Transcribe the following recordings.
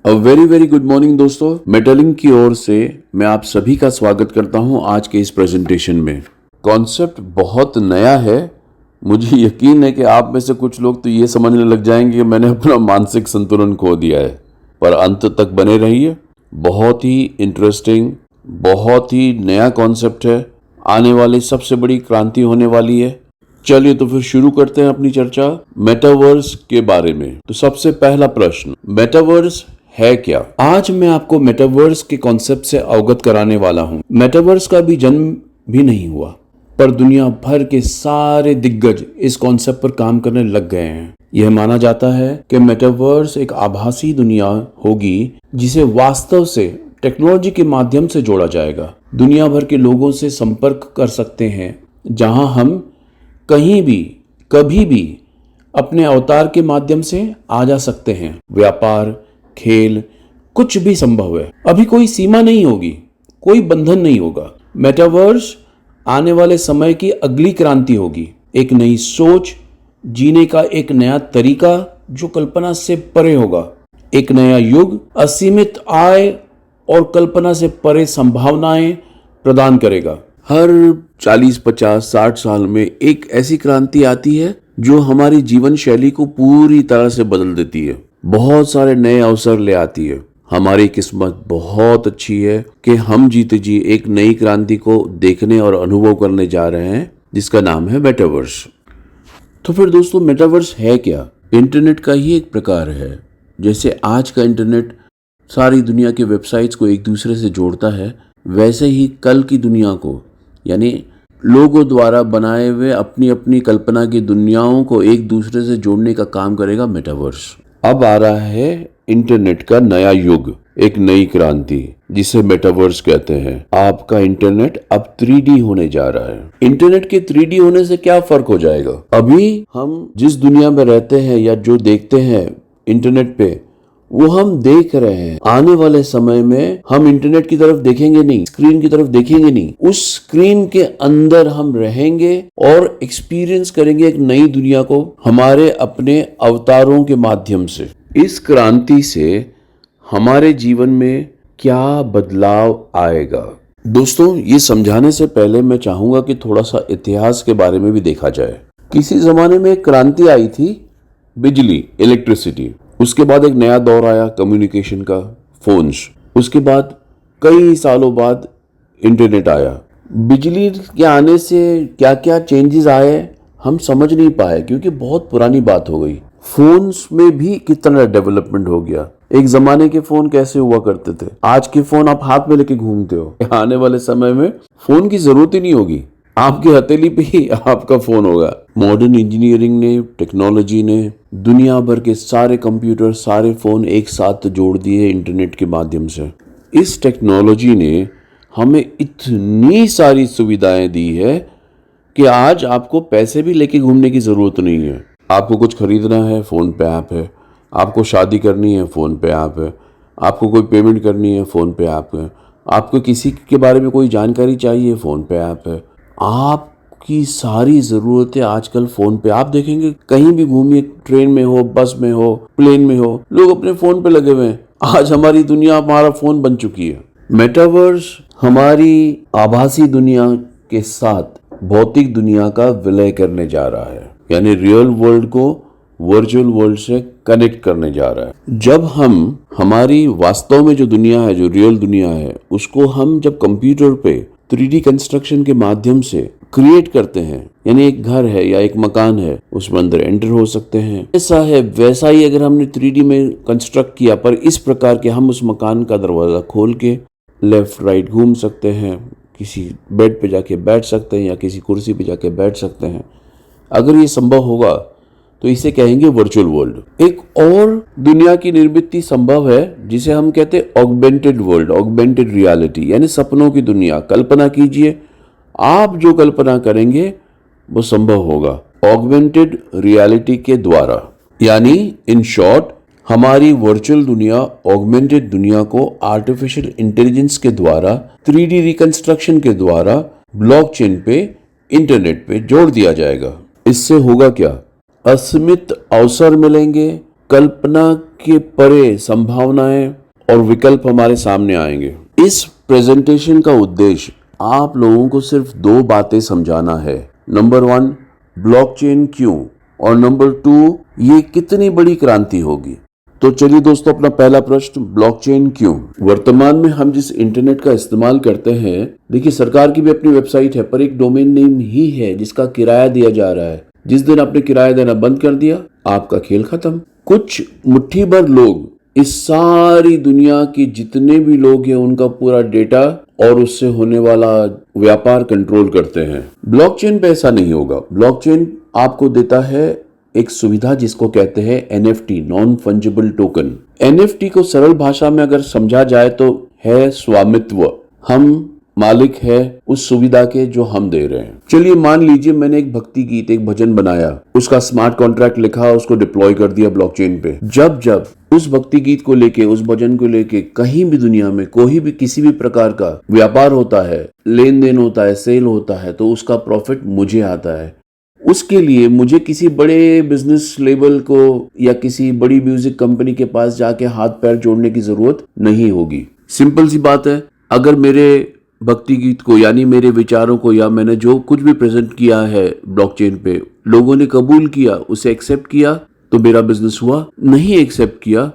Very very good morning दोस्तों, metalling की ओर से मैं आप सभी का स्वागत करता हूं आज के इस प्रेजेंटेशन में। कॉन्सेप्ट बहुत नया है। मुझे यकीन है कि आप में से कुछ लोग तो ये समझने लग जाएंगे कि मैंने अपना मानसिक संतुलन खो दिया है, पर अंत तक बने रहिए। बहुत ही इंटरेस्टिंग, बहुत ही नया कॉन्सेप्ट है। आने वाली सबसे बड़ी क्रांति होने वाली है। चलिए तो फिर शुरू करते हैं अपनी चर्चा मेटावर्स के बारे में। तो सबसे पहला प्रश्न, मेटावर्स है क्या? आज मैं आपको मेटावर्स के कॉन्सेप्ट से अवगत कराने वाला हूं। मेटावर्स का भी जन्म भी नहीं हुआ, पर दुनिया भर के सारे दिग्गज इस कॉन्सेप्ट पर काम करने लग गए हैं। यह माना जाता है कि मेटावर्स एक आभासी दुनिया होगी जिसे वास्तव से टेक्नोलॉजी के माध्यम से जोड़ा जाएगा। दुनिया भर के लोगों से संपर्क कर सकते हैं, जहां हम कहीं भी कभी भी अपने अवतार के माध्यम से आ जा सकते हैं। व्यापार, खेल, कुछ भी संभव है। अभी कोई सीमा नहीं होगी, कोई बंधन नहीं होगा। मेटावर्स आने वाले समय की अगली क्रांति होगी। एक नई सोच, जीने का एक नया तरीका जो कल्पना से परे होगा। एक नया युग असीमित आय और कल्पना से परे संभावनाएं प्रदान करेगा। हर 40, 50, 60 साल में एक ऐसी क्रांति आती है जो हमारी जीवन शैली को पूरी तरह से बदल देती है। बहुत सारे नए अवसर ले आती है। हमारी किस्मत बहुत अच्छी है कि हम जीते जी एक नई क्रांति को देखने और अनुभव करने जा रहे हैं, जिसका नाम है मेटावर्स। तो फिर दोस्तों, मेटावर्स है क्या? इंटरनेट का ही एक प्रकार है। जैसे आज का इंटरनेट सारी दुनिया के वेबसाइट्स को एक दूसरे से जोड़ता है, वैसे ही कल की दुनिया को, यानी लोगों द्वारा बनाए हुए अपनी अपनी कल्पना की दुनियाओं को एक दूसरे से जोड़ने का काम करेगा मेटावर्स। अब आ रहा है इंटरनेट का नया युग, एक नई क्रांति जिसे मेटावर्स कहते हैं। आपका इंटरनेट अब 3D होने जा रहा है। इंटरनेट के 3D होने से क्या फर्क हो जाएगा? अभी हम जिस दुनिया में रहते हैं या जो देखते हैं इंटरनेट पे, वो हम देख रहे हैं। आने वाले समय में हम इंटरनेट की तरफ देखेंगे नहीं, स्क्रीन की तरफ देखेंगे नहीं। उस स्क्रीन के अंदर हम रहेंगे और एक्सपीरियंस करेंगे एक नई दुनिया को हमारे अपने अवतारों के माध्यम से। इस क्रांति से हमारे जीवन में क्या बदलाव आएगा? दोस्तों, ये समझाने से पहले मैं चाहूंगा कि थोड़ा सा इतिहास के बारे में भी देखा जाए। किसी जमाने में एक क्रांति आई थी, बिजली, इलेक्ट्रिसिटी। उसके बाद एक नया दौर आया कम्युनिकेशन का, फोन्स। उसके बाद कई सालों बाद इंटरनेट आया। बिजली के आने से क्या क्या चेंजेस आए हम समझ नहीं पाए, क्योंकि बहुत पुरानी बात हो गई। फोन्स में भी कितना डेवलपमेंट हो गया। एक जमाने के फोन कैसे हुआ करते थे, आज के फोन आप हाथ में लेके घूमते हो। आने वाले समय में फोन की जरूरत ही नहीं होगी, आपकी हथेली पे ही आपका फोन होगा। मॉडर्न इंजीनियरिंग ने, टेक्नोलॉजी ने दुनिया भर के सारे कंप्यूटर, सारे फोन एक साथ जोड़ दिए इंटरनेट के माध्यम से। इस टेक्नोलॉजी ने हमें इतनी सारी सुविधाएं दी है कि आज आपको पैसे भी लेके घूमने की जरूरत नहीं है। आपको कुछ खरीदना है, फोन पे ऐप है। आपको शादी करनी है, फोन पे ऐप है। आपको कोई पेमेंट करनी है, फोन पे ऐप है। आपको किसी के बारे में कोई जानकारी चाहिए, फोन पे ऐप है। आपकी सारी ज़रूरतें आजकल फ़ोन पे। आप देखेंगे कहीं भी घूमिए, ट्रेन में हो, बस में हो, प्लेन में हो, लोग अपने फ़ोन पे लगे हुए हैं। आज हमारी दुनिया हमारा फ़ोन बन चुकी है। मेटावर्स हमारी आभासी दुनिया के साथ भौतिक दुनिया का विलय करने जा रहा है, यानी रियल वर्ल्ड को वर्चुअल वर्ल्ड से कनेक्ट करने जा रहा है। जब हम हमारी वास्तव में जो दुनिया है, जो रियल दुनिया है, उसको हम जब कंप्यूटर पे 3D कंस्ट्रक्शन के माध्यम से क्रिएट करते हैं, यानी एक घर है या एक मकान है, उसमें अंदर एंटर हो सकते हैं। ऐसा है वैसा ही अगर हमने 3D में कंस्ट्रक्ट किया, पर इस प्रकार के हम उस मकान का दरवाजा खोल के लेफ्ट राइट घूम सकते हैं, किसी बेड पे जाके बैठ सकते हैं या किसी कुर्सी पे जाके बैठ सकते हैं। अगर ये संभव होगा तो इसे कहेंगे वर्चुअल वर्ल्ड। एक और दुनिया की निर्मिति संभव है जिसे हम कहते हैं ऑगमेंटेड वर्ल्ड, ऑगमेंटेड रियलिटी, यानी सपनों की दुनिया। कल्पना कीजिए, आप जो कल्पना करेंगे वो संभव होगा ऑगमेंटेड रियलिटी के द्वारा। यानी इन शॉर्ट, हमारी वर्चुअल दुनिया, ऑगमेंटेड दुनिया को आर्टिफिशियल इंटेलिजेंस के द्वारा, 3D रिकंस्ट्रक्शन के द्वारा ब्लॉकचेन पे, इंटरनेट पे जोड़ दिया जाएगा। इससे होगा क्या? असीमित अवसर मिलेंगे, कल्पना के परे संभावनाएं और विकल्प हमारे सामने आएंगे। इस प्रेजेंटेशन का उद्देश्य आप लोगों को सिर्फ 2 बातें समझाना है। नंबर 1, ब्लॉकचेन क्यों, और नंबर 2, ये कितनी बड़ी क्रांति होगी। तो चलिए दोस्तों, अपना पहला प्रश्न, ब्लॉकचेन क्यों। वर्तमान में हम जिस इंटरनेट का इस्तेमाल करते हैं, देखिए सरकार की भी अपनी वेबसाइट है, पर एक डोमेन नेम ही है जिसका किराया दिया जा रहा है। जिस दिन आपने किराया देना बंद कर दिया, आपका खेल खत्म। कुछ मुट्ठी भर लोग इस सारी दुनिया के जितने भी लोग हैं उनका पूरा डेटा और उससे होने वाला व्यापार कंट्रोल करते हैं। ब्लॉकचेन पे ऐसा नहीं होगा। ब्लॉकचेन आपको देता है एक सुविधा जिसको कहते हैं NFT, non fungible token. NFT को सरल भाषा में अगर समझा जाए तो है स्वामित्व। हम मालिक है उस सुविधा के जो हम दे रहे हैं। चलिए मान लीजिए मैंने एक भक्ति गीत, एक भजन बनाया, उसका स्मार्ट कॉन्ट्रैक्ट लिखा, उसको डिप्लॉय कर दिया ब्लॉकचेन पे। जब जब उस भक्ति गीत को लेके, उस भजन को लेके कहीं भी दुनिया में कोई भी किसी भी प्रकार का व्यापार होता है, लेन देन होता है, सेल होता है, तो उसका प्रॉफिट मुझे आता है। उसके लिए मुझे किसी बड़े बिजनेस लेवल को या किसी बड़ी म्यूजिक कंपनी के पास जाके हाथ पैर जोड़ने की जरूरत नहीं होगी। सिंपल सी बात है, अगर मेरे भक्ति गीत को यानी मेरे विचारों को या मैंने जो कुछ भी प्रेजेंट किया है ब्लॉकचेन पे, लोगों ने कबूल किया, उसे एक्सेप्ट किया तो मेरा बिजनेस हुआ। नहीं एक्सेप्ट किया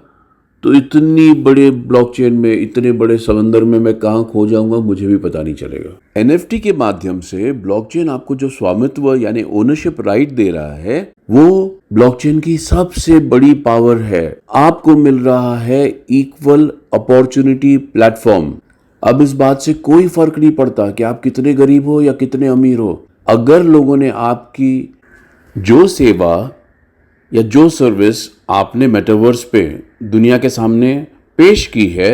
तो इतनी बड़े ब्लॉकचेन में, इतने बड़े समंदर में मैं कहाँ खो जाऊंगा, मुझे भी पता नहीं चलेगा। NFT के माध्यम से ब्लॉकचेन आपको जो स्वामित्व यानी ओनरशिप राइट दे रहा है, वो ब्लॉकचेन की सबसे बड़ी पावर है। आपको मिल रहा है इक्वल अपॉर्चुनिटी प्लेटफॉर्म। अब इस बात से कोई फर्क नहीं पड़ता कि आप कितने गरीब हो या कितने अमीर हो। अगर लोगों ने आपकी जो सेवा या जो सर्विस आपने मेटावर्स पे दुनिया के सामने पेश की है,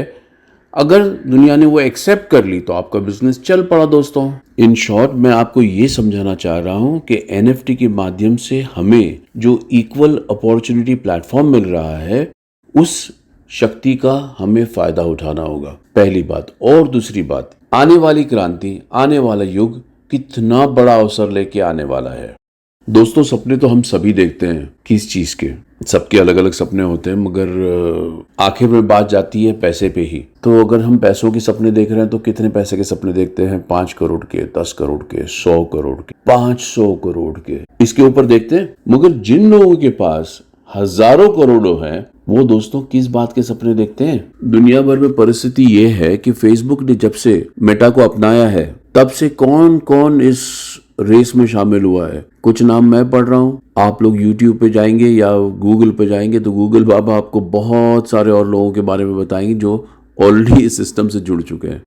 अगर दुनिया ने वो एक्सेप्ट कर ली तो आपका बिजनेस चल पड़ा दोस्तों। इन शॉर्ट मैं आपको ये समझाना चाह रहा हूँ कि NFT के माध्यम से हमें जो इक्वल अपॉर्चुनिटी प्लेटफॉर्म मिल रहा है, उस शक्ति का हमें फायदा उठाना होगा, पहली बात। और दूसरी बात, आने वाली क्रांति, आने वाला युग कितना बड़ा अवसर लेके आने वाला है। दोस्तों सपने तो हम सभी देखते हैं, किस चीज के, सबके अलग अलग सपने होते हैं, मगर आखिर में बात जाती है पैसे पे ही। तो अगर हम पैसों के सपने देख रहे हैं तो कितने पैसे के सपने देखते हैं? 5 करोड़ के, 10 करोड़ के, 100 करोड़ के, 500 करोड़ के, इसके ऊपर देखते हैं। मगर जिन लोगों के पास हजारों करोड़ों हैं, वो दोस्तों किस बात के सपने देखते हैं? दुनिया भर में परिस्थिति ये है कि फेसबुक ने जब से मेटा को अपनाया है, तब से कौन कौन इस रेस में शामिल हुआ है। कुछ नाम मैं पढ़ रहा हूँ, आप लोग YouTube पे जाएंगे या गूगल पे जाएंगे तो गूगल बाबा आपको बहुत सारे और लोगों के बारे में बताएंगे जो ऑलरेडी इस सिस्टम से जुड़ चुके हैं।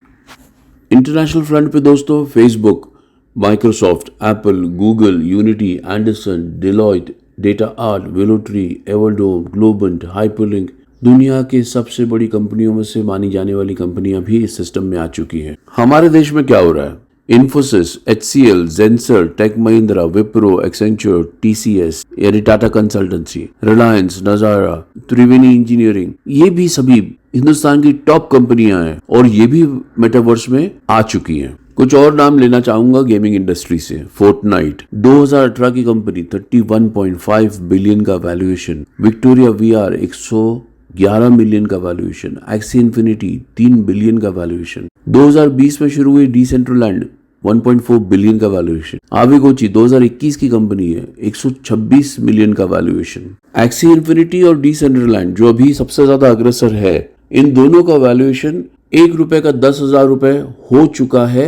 इंटरनेशनल फ्रंट पे दोस्तों Facebook, Microsoft, Apple, Google, Unity, Anderson, Deloitte, data art, वेलोट्री, एवरडोम, ग्लोबंट, हाइपरलिंक, दुनिया के सबसे बड़ी कंपनियों में से मानी जाने वाली कंपनियां भी इस सिस्टम में आ चुकी हैं। हमारे देश में क्या हो रहा है? Infosys, HCL, Zensar, Tech Mahindra, Wipro, Accenture, TCS यानी टाटा कंसल्टेंसी, रिलायंस, नजारा, त्रिवेणी इंजीनियरिंग, ये भी सभी हिंदुस्तान की टॉप कंपनियां हैं और ये भी मेटावर्स में आ चुकी हैं। कुछ और नाम लेना चाहूंगा गेमिंग इंडस्ट्री से। फोर्टनाइट 2018 की कंपनी, 31.5 बिलियन का वैल्यूएशन। विक्टोरिया VR 111 मिलियन का वैल्यूएशन। एक्सी इन्फिनिटी 3 बिलियन का वैल्यूएशन। 2020 में शुरू हुई डिसेंट्रलैंड 1.4 बिलियन का वैल्यूएशन। आविगोची 2021 की कंपनी है, 126 मिलियन का वैल्यूएशन। एक्सी इन्फिनिटी और डिसेंट्रलैंड जो अभी सबसे ज्यादा अग्रसर है, इन दोनों का वैल्यूएशन ₹1 का 10,000 रुपए हो चुका है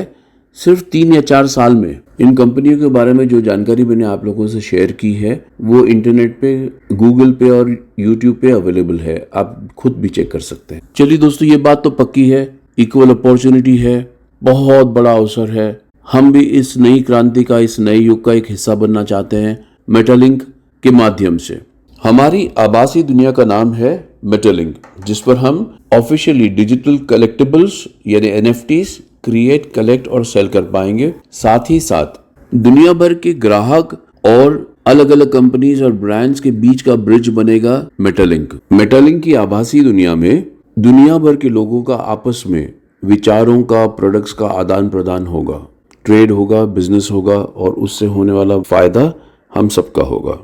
सिर्फ 3 या 4 साल में। इन कंपनियों के बारे में जो जानकारी मैंने आप लोगों से शेयर की है वो इंटरनेट पे, गूगल पे और यूट्यूब पे अवेलेबल है, आप खुद भी चेक कर सकते हैं। चलिए दोस्तों, ये बात तो पक्की है, इक्वल अपॉर्चुनिटी है, बहुत बड़ा अवसर है। हम भी इस नई क्रांति का, इस नए युग का एक हिस्सा बनना चाहते हैं मेटालिंक के माध्यम से। हमारी आभासी दुनिया का नाम है मेटालिंक, जिस पर हम ऑफिशियली डिजिटल कलेक्टिबल्स यानी NFTs क्रिएट, कलेक्ट और सेल कर पाएंगे। साथ ही साथ दुनिया भर के ग्राहक और अलग अलग कंपनीज और ब्रांड्स के बीच का ब्रिज बनेगा मेटालिंक। मेटालिंक की आभासी दुनिया में दुनिया भर के लोगों का आपस में विचारों का, प्रोडक्ट्स का आदान प्रदान होगा, ट्रेड होगा, बिजनेस होगा और उससे होने वाला फायदा हम सबका होगा।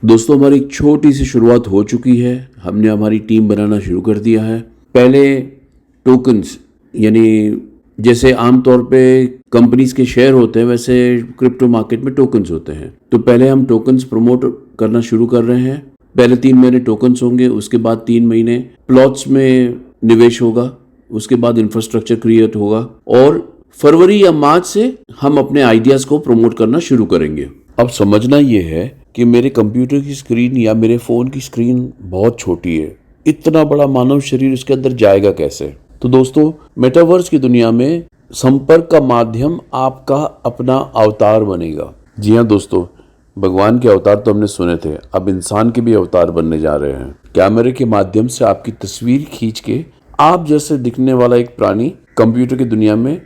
दोस्तों हमारी एक छोटी सी शुरुआत हो चुकी है। हमने हमारी टीम बनाना शुरू कर दिया है। पहले टोकन्स, यानी जैसे आमतौर पे कंपनीज के शेयर होते हैं वैसे क्रिप्टो मार्केट में टोकन्स होते हैं। तो पहले हम टोकन्स प्रमोट करना शुरू कर रहे हैं। पहले 3 महीने टोकन्स होंगे, उसके बाद 3 महीने प्लॉट्स में निवेश होगा, उसके बाद इंफ्रास्ट्रक्चर क्रिएट होगा और फरवरी या मार्च से हम अपने आइडियाज को प्रमोट करना शुरू करेंगे। अब समझना ये है कि मेरे कंप्यूटर की स्क्रीन या मेरे फोन की स्क्रीन बहुत छोटी है। इतना बड़ा मानव शरीर उसके अंदर जाएगा कैसे? तो दोस्तों, मेटावर्स की दुनिया में संपर्क का माध्यम आपका अपना अवतार बनेगा। जी हाँ दोस्तों, भगवान के अवतार तो हमने सुने थे, अब इंसान के भी अवतार बनने जा रहे हैं। कैमरे के माध्यम से आपकी तस्वीर खींच के आप जैसे दिखने वाला एक प्राणी कंप्यूटर की दुनिया में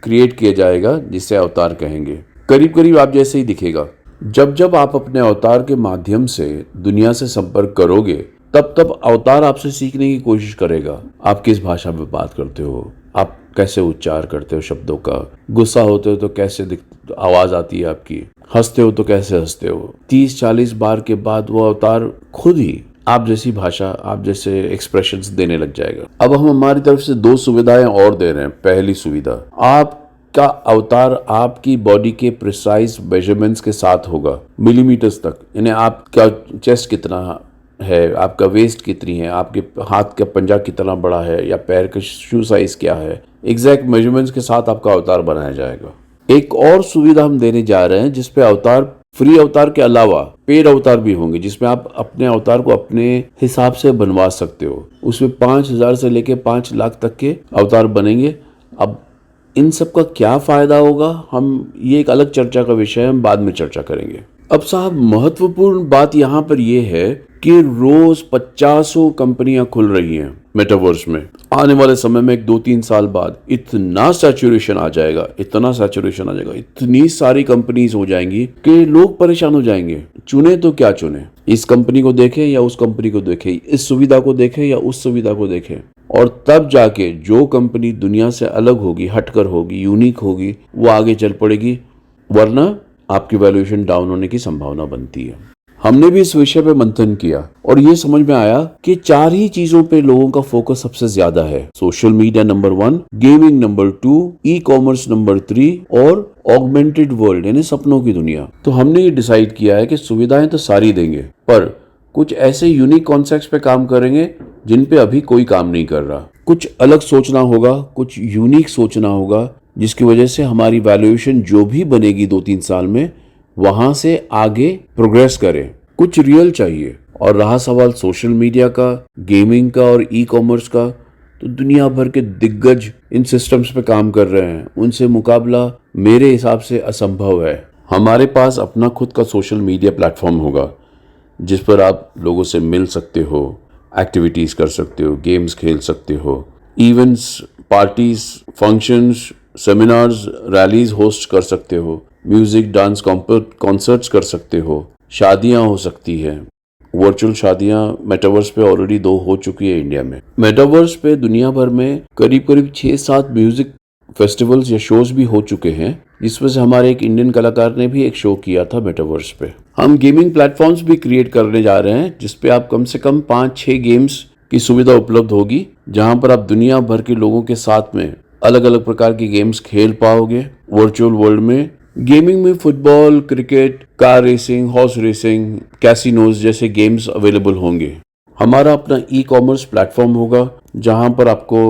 क्रिएट किया जाएगा, जिसे अवतार कहेंगे। करीब करीब आप जैसे ही दिखेगा। जब जब आप अपने अवतार के माध्यम से दुनिया से संपर्क करोगे, तब तब अवतार आपसे सीखने की कोशिश करेगा। आप किस भाषा में बात करते हो, आप कैसे उच्चार करते हो शब्दों का, गुस्सा होते हो तो कैसे आवाज आती है आपकी, हंसते हो तो कैसे हंसते हो। 30-40 बार के बाद वो अवतार खुद ही आप जैसी भाषा, आप जैसे एक्सप्रेशंस देने लग जाएगा। अब हम हमारी तरफ से 2 सुविधाएं और दे रहे हैं। पहली सुविधा, आपका अवतार आपकी बॉडी के प्रिसाइज मेजरमेंट्स के साथ होगा, मिलीमीटर्स तक। यानी आपका चेस्ट कितना है, आपका वेस्ट कितनी है, आपके हाथ का पंजा कितना बड़ा है या पैर का शू साइज क्या है, एग्जैक्ट मेजरमेंट्स के साथ आपका अवतार बनाया जाएगा। एक और सुविधा हम देने जा रहे हैं जिसपे अवतार, फ्री अवतार के अलावा पेड अवतार भी होंगे, जिसमें आप अपने अवतार को अपने हिसाब से बनवा सकते हो। उसमें 5,000 से लेके 5 लाख तक के अवतार बनेंगे। अब इन सब का क्या फायदा होगा, ये एक अलग चर्चा का विषय है, हम बाद में चर्चा करेंगे। अब साहब, महत्वपूर्ण बात यहाँ पर यह है कि रोज 50 कंपनियां खुल रही हैं मेटावर्स में। आने वाले समय में 1-2-3 साल बाद इतना सैचुरेशन आ जाएगा, इतनी सारी कंपनीज हो जाएंगी कि लोग परेशान हो जाएंगे। चुने तो क्या चुने, इस कंपनी को देखे या उस कंपनी को देखे, इस सुविधा को देखे या उस सुविधा को देखे। और तब जाके जो कंपनी दुनिया से अलग होगी, हटकर होगी, यूनिक होगी, वो आगे चल पड़ेगी, वरना आपकी वैल्यूएशन डाउन होने की संभावना बनती है। हमने भी इस विषय पे मंथन किया और ये समझ में आया कि 4 ही चीजों पे लोगों का फोकस सबसे ज्यादा है। Social media number 1, gaming number 2, e commerce number 3 और ऑगमेंटेड वर्ल्ड यानी सपनों की दुनिया। तो हमने ये डिसाइड किया है कि सुविधाएं तो सारी देंगे, पर कुछ ऐसे यूनिक कॉन्सेप्ट्स पे काम करेंगे जिन पे अभी कोई काम नहीं कर रहा। कुछ अलग सोचना होगा, कुछ यूनिक सोचना होगा, जिसकी वजह से हमारी वैल्यूएशन जो भी बनेगी 2-3 साल में, वहां से आगे प्रोग्रेस करें। कुछ रियल चाहिए। और रहा सवाल सोशल मीडिया का, गेमिंग का और ई कॉमर्स का, तो दुनिया भर के दिग्गज इन सिस्टम्स पे काम कर रहे हैं। उनसे मुकाबला मेरे हिसाब से असंभव है। हमारे पास अपना खुद का सोशल मीडिया प्लेटफॉर्म होगा जिस पर आप लोगों से मिल सकते हो, एक्टिविटीज कर सकते हो, गेम्स खेल सकते हो, events, parties, functions, seminars, rallies host कर सकते हो, म्यूजिक, डांस कॉन्सर्ट्स कर सकते हो, शादियां हो सकती है। वर्चुअल शादियां मेटावर्स पे ऑलरेडी 2 हो चुकी है इंडिया में। मेटावर्स पे दुनिया भर में करीब करीब 6-7 म्यूजिक फेस्टिवल्स या शोज भी हो चुके हैं, जिसमें से हमारे एक इंडियन कलाकार ने भी एक शो किया था मेटावर्स पे। हम गेमिंग प्लेटफॉर्म्स भी क्रिएट करने जा रहे हैं जिसपे आप कम से कम 5-6 गेम्स की सुविधा उपलब्ध होगी, जहां पर आप दुनिया भर के लोगों के साथ में अलग अलग प्रकार की गेम्स खेल पाओगे वर्चुअल वर्ल्ड में। गेमिंग में football, cricket, car racing, horse racing, casinos जैसे गेम्स अवेलेबल होंगे। हमारा अपना ई कॉमर्स प्लेटफॉर्म होगा जहां पर आपको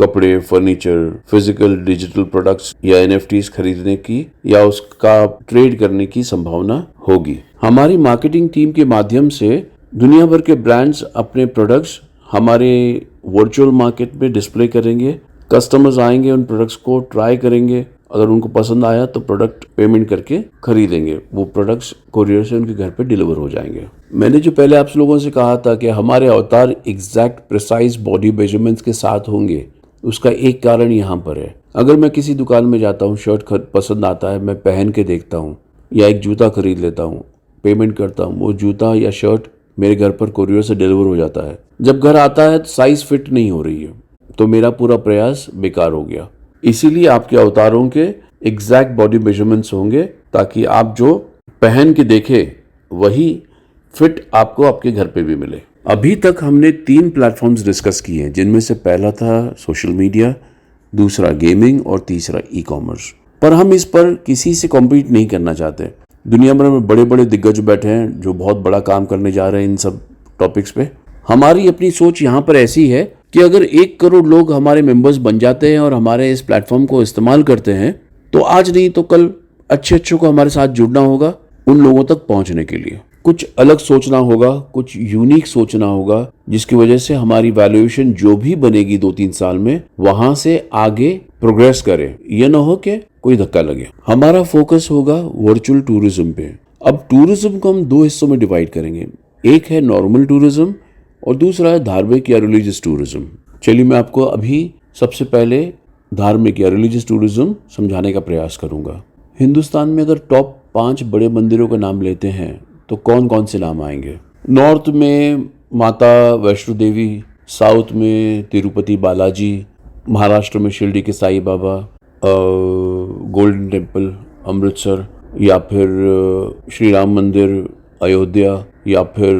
कपड़े, फर्नीचर, फिजिकल डिजिटल प्रोडक्ट्स या एनएफटीज खरीदने की या उसका ट्रेड करने की संभावना होगी। हमारी मार्केटिंग टीम के माध्यम से दुनिया भर के ब्रांड्स अपने प्रोडक्ट्स हमारे वर्चुअल मार्केट में डिस्प्ले करेंगे। कस्टमर्स आएंगे, उन प्रोडक्ट्स को ट्राई करेंगे, अगर उनको पसंद आया तो प्रोडक्ट पेमेंट करके खरीदेंगे। वो प्रोडक्ट्स कोरियर से उनके घर पे डिलीवर हो जाएंगे। मैंने जो पहले आप लोगों से कहा था कि हमारे अवतार एग्जैक्ट प्रिसाइज बॉडी मेजरमेंट्स के साथ होंगे, उसका एक कारण यहाँ पर है। अगर मैं किसी दुकान में जाता हूँ, शर्ट पसंद आता है, मैं पहन के देखता हूँ, या एक जूता खरीद लेता हूँ, पेमेंट करता हूँ, वो जूता या शर्ट मेरे घर पर कोरियर से डिलीवर हो जाता है। जब घर आता है तो साइज फिट नहीं हो रही है, तो मेरा पूरा प्रयास बेकार हो गया। इसीलिए आपके अवतारों के एग्जैक्ट बॉडी मेजरमेंट्स होंगे, ताकि आप जो पहन के देखे वही फिट आपको आपके घर पे भी मिले। अभी तक हमने 3 प्लेटफॉर्म्स डिस्कस किए हैं, जिनमें से पहला था सोशल मीडिया, दूसरा गेमिंग और तीसरा ई कॉमर्स। पर हम इस पर किसी से कॉम्पीट नहीं करना चाहते। दुनिया भर में बड़े बड़े दिग्गज बैठे हैं जो बहुत बड़ा काम करने जा रहे हैं इन सब टॉपिक्स पे। हमारी अपनी सोच यहाँ पर ऐसी है कि अगर 1 करोड़ लोग हमारे मेंबर्स बन जाते हैं और हमारे इस प्लेटफॉर्म को इस्तेमाल करते हैं, तो आज नहीं तो कल अच्छे को हमारे साथ जुड़ना होगा उन लोगों तक पहुंचने के लिए। कुछ अलग सोचना होगा, कुछ यूनिक सोचना होगा, जिसकी वजह से हमारी वैल्यूएशन जो भी बनेगी 2-3 साल में, वहां से आगे प्रोग्रेस करे। ये ना हो कि कोई धक्का लगे। हमारा फोकस होगा वर्चुअल टूरिज्म पे। अब टूरिज्म को हम 2 हिस्सों में डिवाइड करेंगे। एक है नॉर्मल टूरिज्म और दूसरा है धार्मिक या रिलीजियस टूरिज्म। चलिए मैं आपको अभी सबसे पहले धार्मिक या रिलीजियस टूरिज्म समझाने का प्रयास करूंगा। हिंदुस्तान में अगर टॉप 5 बड़े मंदिरों का नाम लेते हैं तो कौन कौन से नाम आएंगे? नॉर्थ में माता वैष्णो देवी, साउथ में तिरुपति बालाजी, महाराष्ट्र में शिरडी के साईं बाबा, गोल्डन टेम्पल अमृतसर, या फिर श्री राम मंदिर अयोध्या, या फिर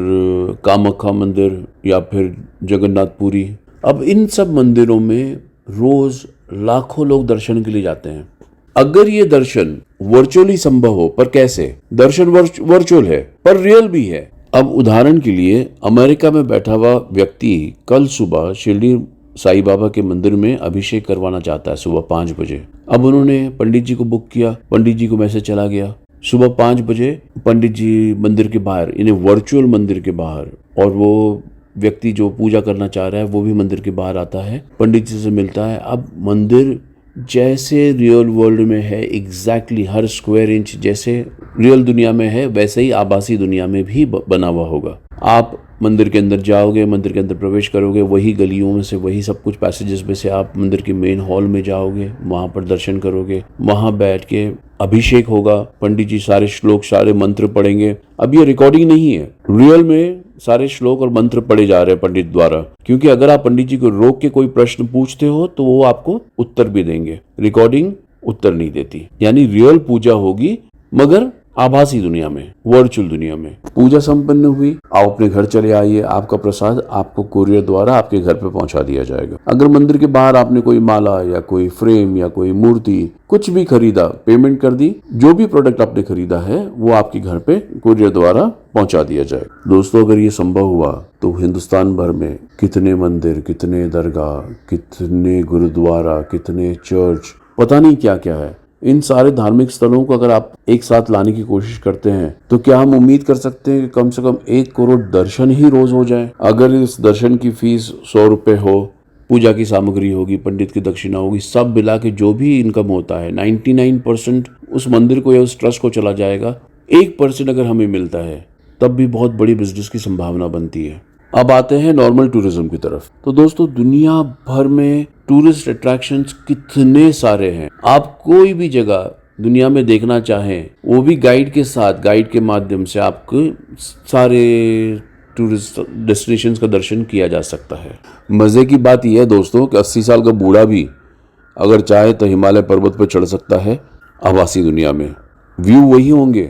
कामाख्या मंदिर, या फिर जगन्नाथपुरी। अब इन सब मंदिरों में रोज लाखों लोग दर्शन के लिए जाते हैं। अगर ये दर्शन वर्चुअली संभव हो, पर कैसे? दर्शन वर्चुअल है पर रियल भी है। अब उदाहरण के लिए अमेरिका में बैठा हुआ व्यक्ति कल सुबह शिरडी साईं बाबा के मंदिर में अभिषेक करवाना चाहता है सुबह 5 बजे। अब उन्होंने पंडित जी को बुक किया, पंडित जी को मैसेज चला गया सुबह 5 बजे पंडित जी मंदिर के बाहर, इन्हें वर्चुअल मंदिर के बाहर, और वो व्यक्ति जो पूजा करना चाह रहा है वो भी मंदिर के बाहर आता है, पंडित जी से मिलता है। अब मंदिर जैसे रियल वर्ल्ड में है, एग्जैक्टली हर स्क्वायर इंच जैसे रियल दुनिया में है, वैसे ही आभासी दुनिया में भी बना हुआ होगा। आप मंदिर के अंदर जाओगे, मंदिर के अंदर प्रवेश करोगे, वही गलियों में से, वही सब कुछ पैसेजेस में से आप मंदिर के मेन हॉल में जाओगे, वहां पर दर्शन करोगे, वहां बैठ के अभिषेक होगा, पंडित जी सारे श्लोक सारे मंत्र पढ़ेंगे। अब ये रिकॉर्डिंग नहीं है, रियल में सारे श्लोक और मंत्र पढ़े जा रहे हैं पंडित द्वारा, क्योंकि अगर आप पंडित जी को रोक के कोई प्रश्न पूछते हो तो वो आपको उत्तर भी देंगे, रिकॉर्डिंग उत्तर नहीं देती। यानी रियल पूजा होगी मगर आभासी दुनिया में, वर्चुअल दुनिया में। पूजा संपन्न हुई, आप अपने घर चले आइए, आपका प्रसाद आपको कुरियर द्वारा आपके घर पे पहुंचा दिया जाएगा। अगर मंदिर के बाहर आपने कोई माला या कोई फ्रेम या कोई मूर्ति कुछ भी खरीदा, पेमेंट कर दी, जो भी प्रोडक्ट आपने खरीदा है वो आपके घर पे कुरियर द्वारा पहुंचा दिया जाएगा। दोस्तों, अगर ये संभव हुआ तो हिंदुस्तान भर में कितने मंदिर, कितने दरगाह, कितने गुरुद्वारा, कितने चर्च, पता नहीं क्या क्या है, इन सारे धार्मिक स्थलों को अगर आप एक साथ लाने की कोशिश करते हैं तो क्या हम उम्मीद कर सकते हैं कि कम से कम 1 करोड़ दर्शन ही रोज हो जाए? अगर इस दर्शन की फीस 100 रुपए हो, पूजा की सामग्री होगी, पंडित की दक्षिणा होगी, सब मिला के जो भी इनकम होता है 99% उस मंदिर को या उस ट्रस्ट को चला जाएगा। 1% अगर हमें मिलता है तब भी बहुत बड़ी बिजनेस की संभावना बनती है। अब आते हैं नॉर्मल टूरिज्म की तरफ। तो दोस्तों, दुनिया भर में टूरिस्ट अट्रैक्शंस कितने सारे हैं। आप कोई भी जगह दुनिया में देखना चाहें, वो भी गाइड के साथ, गाइड के माध्यम से आपको सारे टूरिस्ट डेस्टिनेशंस का दर्शन किया जा सकता है। मजे की बात यह है दोस्तों कि 80 साल का बूढ़ा भी अगर चाहे तो हिमालय पर्वत पर चढ़ सकता है आभासी दुनिया में। व्यू वही होंगे,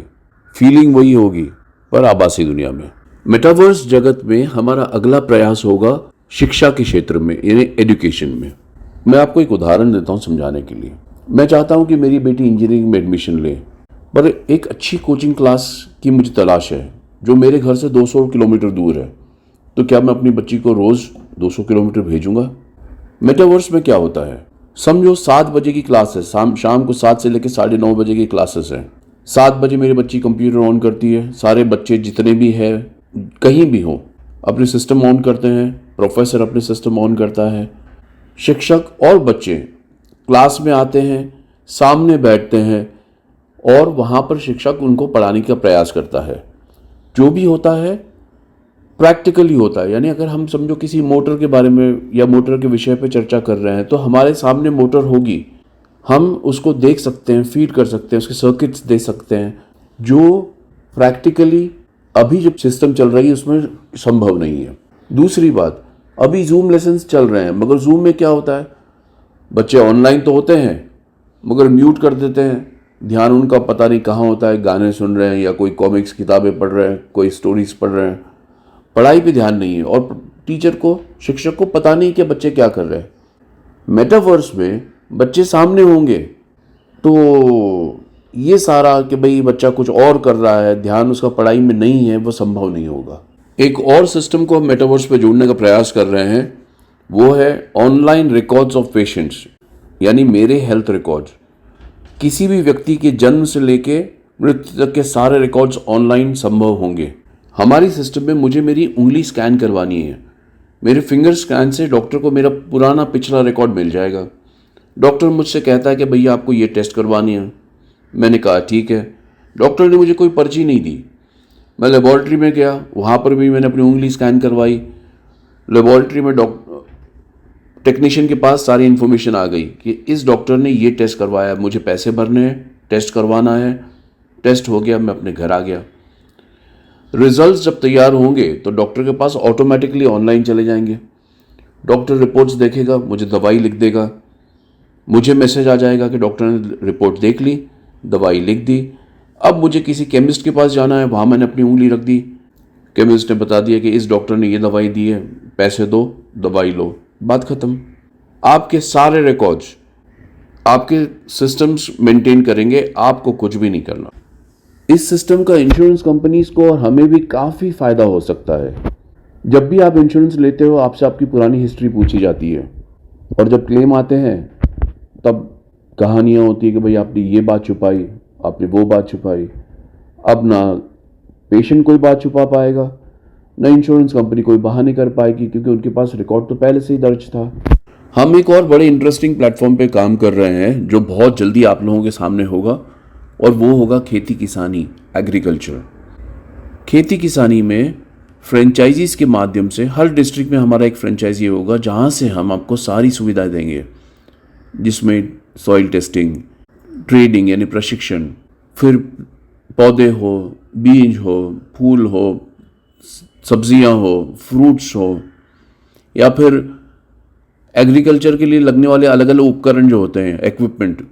फीलिंग वही होगी, पर आभासी दुनिया में। मेटावर्स जगत में हमारा अगला प्रयास होगा शिक्षा के क्षेत्र में, यानी एजुकेशन में। मैं आपको एक उदाहरण देता हूं समझाने के लिए। मैं चाहता हूं कि मेरी बेटी इंजीनियरिंग में एडमिशन ले, पर एक अच्छी कोचिंग क्लास की मुझे तलाश है जो मेरे घर से 200 किलोमीटर दूर है। तो क्या मैं अपनी बच्ची को रोज 200 किलोमीटर भेजूंगा? मेटावर्स में क्या होता है, समझो 7 बजे की क्लास है, शाम को 7 से लेकर 9:30 बजे की क्लासेस हैं। 7 बजे मेरी बच्ची कंप्यूटर ऑन करती है, सारे बच्चे जितने भी हैं कहीं भी हो अपने सिस्टम ऑन करते हैं, प्रोफेसर अपने सिस्टम ऑन करता है, शिक्षक और बच्चे क्लास में आते हैं, सामने बैठते हैं और वहाँ पर शिक्षक उनको पढ़ाने का प्रयास करता है। जो भी होता है प्रैक्टिकली होता है। यानी अगर हम समझो किसी मोटर के बारे में या मोटर के विषय पर चर्चा कर रहे हैं तो हमारे सामने मोटर होगी, हम उसको देख सकते हैं, फीड कर सकते हैं, उसके सर्किट्स दे सकते हैं, जो प्रैक्टिकली अभी जो सिस्टम चल रही है उसमें संभव नहीं है। दूसरी बात, अभी जूम लेसन्स चल रहे हैं, मगर जूम में क्या होता है, बच्चे ऑनलाइन तो होते हैं मगर म्यूट कर देते हैं, ध्यान उनका पता नहीं कहाँ होता है, गाने सुन रहे हैं या कोई कॉमिक्स किताबें पढ़ रहे हैं, कोई स्टोरीज पढ़ रहे हैं, पढ़ाई पे ध्यान नहीं है। और टीचर को, शिक्षक को पता नहीं कि बच्चे क्या कर रहे हैं। मेटावर्स में बच्चे सामने होंगे तो ये सारा कि भाई बच्चा कुछ और कर रहा है, ध्यान उसका पढ़ाई में नहीं है, वो संभव नहीं होगा। एक और सिस्टम को हम मेटावर्स पे जोड़ने का प्रयास कर रहे हैं, वो है ऑनलाइन रिकॉर्ड्स ऑफ पेशेंट्स, यानी मेरे हेल्थ रिकॉर्ड्स। किसी भी व्यक्ति के जन्म से लेके मृत्यु तक के सारे रिकॉर्ड्स ऑनलाइन संभव होंगे। हमारी सिस्टम में मुझे मेरी उंगली स्कैन करवानी है, मेरे फिंगर स्कैन से डॉक्टर को मेरा पुराना पिछला रिकॉर्ड मिल जाएगा। डॉक्टर मुझसे कहता है कि भैया आपको ये टेस्ट करवानी है। मैंने कहा ठीक है। डॉक्टर ने मुझे कोई पर्ची नहीं दी। मैं लेबॉरेटरी में गया, वहाँ पर भी मैंने अपनी उंगली स्कैन करवाई। लेबॉरेटरी में टेक्नीशियन के पास सारी इन्फॉर्मेशन आ गई कि इस डॉक्टर ने ये टेस्ट करवाया, मुझे पैसे भरने हैं, टेस्ट करवाना है। टेस्ट हो गया, मैं अपने घर आ गया। रिजल्ट्स जब तैयार होंगे तो डॉक्टर के पास ऑटोमेटिकली ऑनलाइन चले जाएंगे। डॉक्टर रिपोर्ट्स देखेगा, मुझे दवाई लिख देगा। मुझे मैसेज आ जाएगा कि डॉक्टर ने रिपोर्ट देख ली, दवाई लिख दी। अब मुझे किसी केमिस्ट के पास जाना है, वहाँ मैंने अपनी उंगली रख दी, केमिस्ट ने बता दिया कि इस डॉक्टर ने ये दवाई दी है, पैसे दो, दवाई लो, बात खत्म। आपके सारे रिकॉर्ड्स आपके सिस्टम्स मेंटेन करेंगे, आपको कुछ भी नहीं करना। इस सिस्टम का इंश्योरेंस कंपनीज को और हमें भी काफ़ी फ़ायदा हो सकता है। जब भी आप इंश्योरेंस लेते हो, आपसे आपकी पुरानी हिस्ट्री पूछी जाती है, और जब क्लेम आते हैं तब कहानियाँ होती है कि भाई आपने ये बात छुपाई, आपने वो बात छुपाई। अब ना पेशेंट कोई बात छुपा पाएगा, ना इंश्योरेंस कंपनी कोई बहाने कर पाएगी, क्योंकि उनके पास रिकॉर्ड तो पहले से ही दर्ज था। हम एक और बड़े इंटरेस्टिंग प्लेटफॉर्म पे काम कर रहे हैं जो बहुत जल्दी आप लोगों के सामने होगा, और वो होगा खेती किसानी, एग्रीकल्चर। खेती किसानी में फ्रेंचाइजीज के माध्यम से हर डिस्ट्रिक्ट में हमारा एक फ्रेंचाइजी होगा, जहाँ से हम आपको सारी सुविधाएं देंगे, जिसमें सॉइल टेस्टिंग, ट्रेडिंग यानी प्रशिक्षण, फिर पौधे हो, बीज हो, फूल हो, सब्जियां हो, फ्रूट्स हो, या फिर एग्रीकल्चर के लिए लगने वाले अलग अलग उपकरण जो होते हैं, इक्विपमेंट,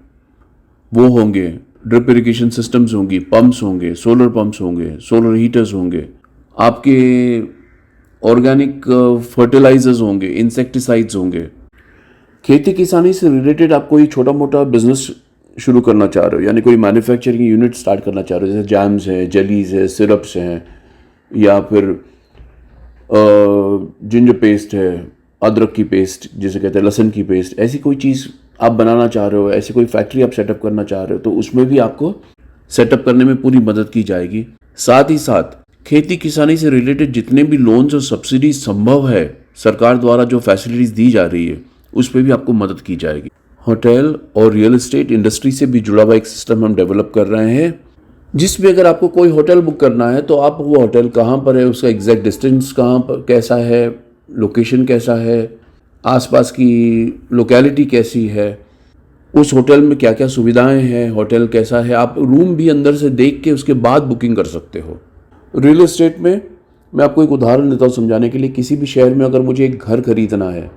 वो होंगे। ड्रिप इरिगेशन सिस्टम्स होंगी, पंप्स होंगे, सोलर पंप्स होंगे, सोलर हीटर्स होंगे, आपके ऑर्गेनिक फर्टिलाइजर्स होंगे, इंसेक्टिसाइड्स होंगे। खेती किसानी से रिलेटेड आप कोई छोटा मोटा बिजनेस शुरू करना चाह रहे हो, यानी कोई मैन्युफैक्चरिंग यूनिट स्टार्ट करना चाह रहे हो, जैसे जैम्स हैं, जेलीज है, सिरप्स हैं, या फिर जिंजर पेस्ट है, अदरक की पेस्ट जिसे कहते हैं, लहसुन की पेस्ट, ऐसी कोई चीज़ आप बनाना चाह रहे हो, ऐसी कोई फैक्ट्री आप सेटअप करना चाह रहे हो, तो उसमें भी आपको सेटअप करने में पूरी मदद की जाएगी। साथ ही साथ खेती किसानी से रिलेटेड जितने भी लोन्स और सब्सिडीज संभव है, सरकार द्वारा जो फैसिलिटीज़ दी जा रही है, उस पर भी आपको मदद की जाएगी। होटल और रियल एस्टेट इंडस्ट्री से भी जुड़ा हुआ एक सिस्टम हम डेवलप कर रहे हैं, जिसमें अगर आपको कोई होटल बुक करना है तो आप वो होटल कहाँ पर है, उसका एग्जैक्ट डिस्टेंस कहाँ पर कैसा है, लोकेशन कैसा है, आसपास की लोकेलिटी कैसी है, उस होटल में क्या क्या सुविधाएं हैं, होटल कैसा है, आप रूम भी अंदर से देख के उसके बाद बुकिंग कर सकते हो। रियल एस्टेट में मैं आपको एक उदाहरण देता हूँ समझाने के लिए। किसी भी शहर में अगर मुझे एक घर खरीदना है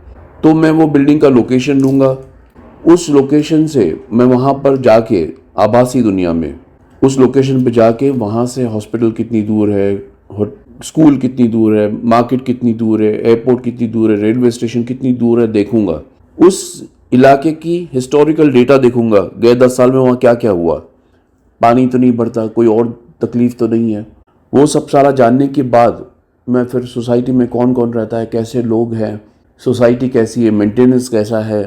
तो मैं वो बिल्डिंग का लोकेशन लूँगा, उस लोकेशन से मैं वहाँ पर जाके आभासी दुनिया में उस लोकेशन पे जाके वहाँ से हॉस्पिटल कितनी दूर है, स्कूल कितनी दूर है, मार्केट कितनी दूर है, एयरपोर्ट कितनी दूर है, रेलवे स्टेशन कितनी दूर है, देखूंगा। उस इलाके की हिस्टोरिकल डेटा देखूंगा, गए 10 साल में वहाँ क्या क्या हुआ, पानी तो नहीं बढ़ता, कोई और तकलीफ तो नहीं है। वो सब सारा जानने के बाद मैं फिर सोसाइटी में कौन कौन रहता है, कैसे लोग हैं, सोसाइटी कैसी है, मेंटेनेंस कैसा है,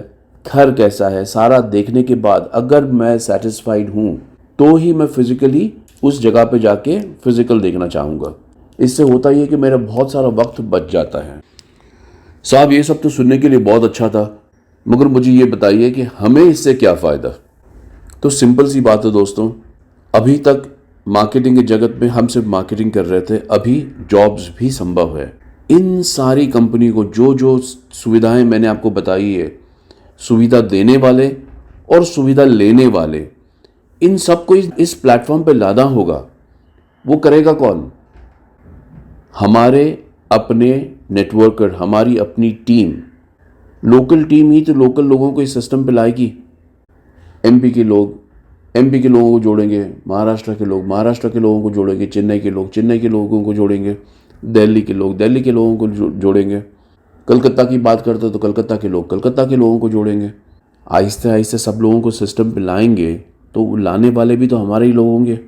घर कैसा है, सारा देखने के बाद अगर मैं सेटिस्फाइड हूँ तो ही मैं फिजिकली उस जगह पे जाके फिजिकल देखना चाहूँगा। इससे होता ही है कि मेरा बहुत सारा वक्त बच जाता है। साहब ये सब तो सुनने के लिए बहुत अच्छा था, मगर मुझे ये बताइए कि हमें इससे क्या फ़ायदा। तो सिंपल सी बात है दोस्तों, अभी तक मार्केटिंग के जगत में हम सिर्फ मार्केटिंग कर रहे थे, अभी जॉब्स भी संभव है। इन सारी कंपनी को जो जो सुविधाएं मैंने आपको बताई है, सुविधा देने वाले और सुविधा लेने वाले, इन सबको इस प्लेटफॉर्म पे लाना होगा। वो करेगा कौन? हमारे अपने नेटवर्कर, हमारी अपनी टीम, लोकल टीम ही तो लोकल लोगों को इस सिस्टम पे लाएगी। एमपी के लोग, एमपी के लोगों को जोड़ेंगे, महाराष्ट्र के लोग महाराष्ट्र के लोगों को जोड़ेंगे, चेन्नई के लोग चेन्नई के लोगों को जोड़ेंगे, दिल्ली के लोग दिल्ली के लोगों को जोड़ेंगे, कलकत्ता की बात करते तो कलकत्ता के लोग कलकत्ता के लोगों को जोड़ेंगे। आहिस्ते आहिस्ते सब लोगों को सिस्टम पे लाएंगे तो लाने वाले भी तो हमारे ही लोग होंगे।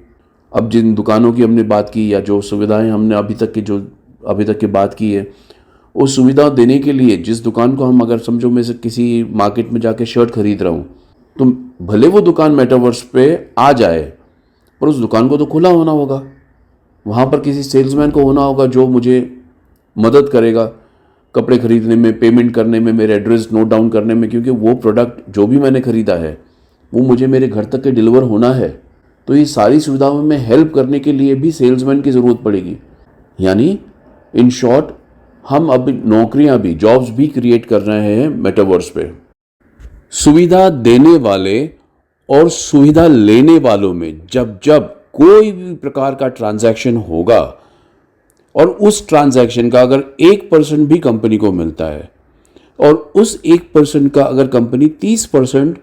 अब जिन दुकानों की हमने बात की या जो सुविधाएं हमने अभी तक की बात की है, उस सुविधा देने के लिए जिस दुकान को हम अगर समझो मैं से किसी मार्केट में जाके शर्ट खरीद रहा हूँ, तो भले वो दुकान मेटावर्स पे आ जाए पर उस दुकान को तो खुला होना होगा, वहाँ पर किसी सेल्समैन को होना होगा जो मुझे मदद करेगा कपड़े खरीदने में, पेमेंट करने में, मेरे एड्रेस नोट डाउन करने में, क्योंकि वो प्रोडक्ट जो भी मैंने खरीदा है वो मुझे मेरे घर तक के डिलीवर होना है। तो ये सारी सुविधाओं में हेल्प करने के लिए भी सेल्समैन की ज़रूरत पड़ेगी। यानी इन शॉर्ट हम अब नौकरियां भी, जॉब्स भी क्रिएट कर रहे हैं मेटावर्स पे। सुविधा देने वाले और सुविधा लेने वालों में जब जब कोई भी प्रकार का ट्रांजैक्शन होगा और उस ट्रांजैक्शन का अगर 1% भी कंपनी को मिलता है और उस 1% का अगर कंपनी 30%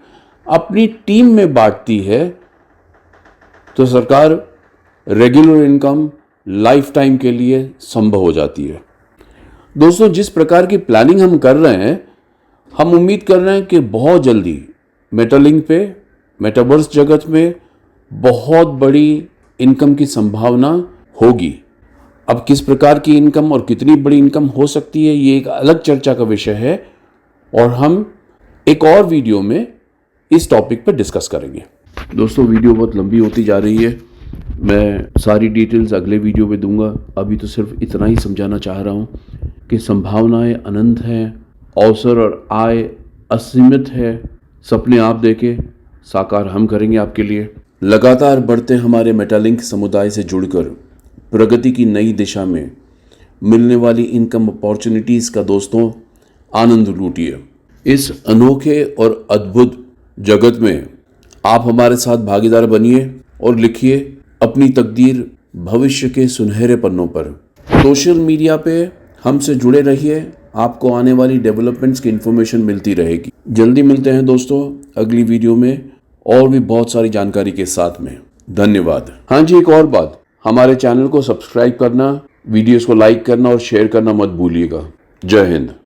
अपनी टीम में बांटती है, तो सरकार रेगुलर इनकम लाइफ टाइम के लिए संभव हो जाती है। दोस्तों, जिस प्रकार की प्लानिंग हम कर रहे हैं, हम उम्मीद कर रहे हैं कि बहुत जल्दी मेटालिंक पे, मेटावर्स जगत में बहुत बड़ी इनकम की संभावना होगी। अब किस प्रकार की इनकम और कितनी बड़ी इनकम हो सकती है, ये एक अलग चर्चा का विषय है और हम एक और वीडियो में इस टॉपिक पर डिस्कस करेंगे। दोस्तों, वीडियो बहुत लंबी होती जा रही है, मैं सारी डिटेल्स अगले वीडियो में दूंगा। अभी तो सिर्फ इतना ही समझाना चाह रहा हूँ कि संभावनाएं अनंत हैं, अवसर और आय असीमित है। सपने आप देखें, साकार हम करेंगे आपके लिए। लगातार बढ़ते हमारे मेटालिंक समुदाय से जुड़कर प्रगति की नई दिशा में मिलने वाली इनकम अपॉर्चुनिटीज़ का दोस्तों आनंद लूटिए। इस अनोखे और अद्भुत जगत में आप हमारे साथ भागीदार बनिए और लिखिए अपनी तकदीर भविष्य के सुनहरे पन्नों पर। सोशल मीडिया पे हमसे जुड़े रहिए, आपको आने वाली डेवलपमेंट्स की इन्फॉर्मेशन मिलती रहेगी। जल्दी मिलते हैं दोस्तों अगली वीडियो में और भी बहुत सारी जानकारी के साथ में। धन्यवाद। हाँ जी, एक और बात, हमारे चैनल को सब्सक्राइब करना, वीडियोस को लाइक करना और शेयर करना मत भूलिएगा। जय हिंद।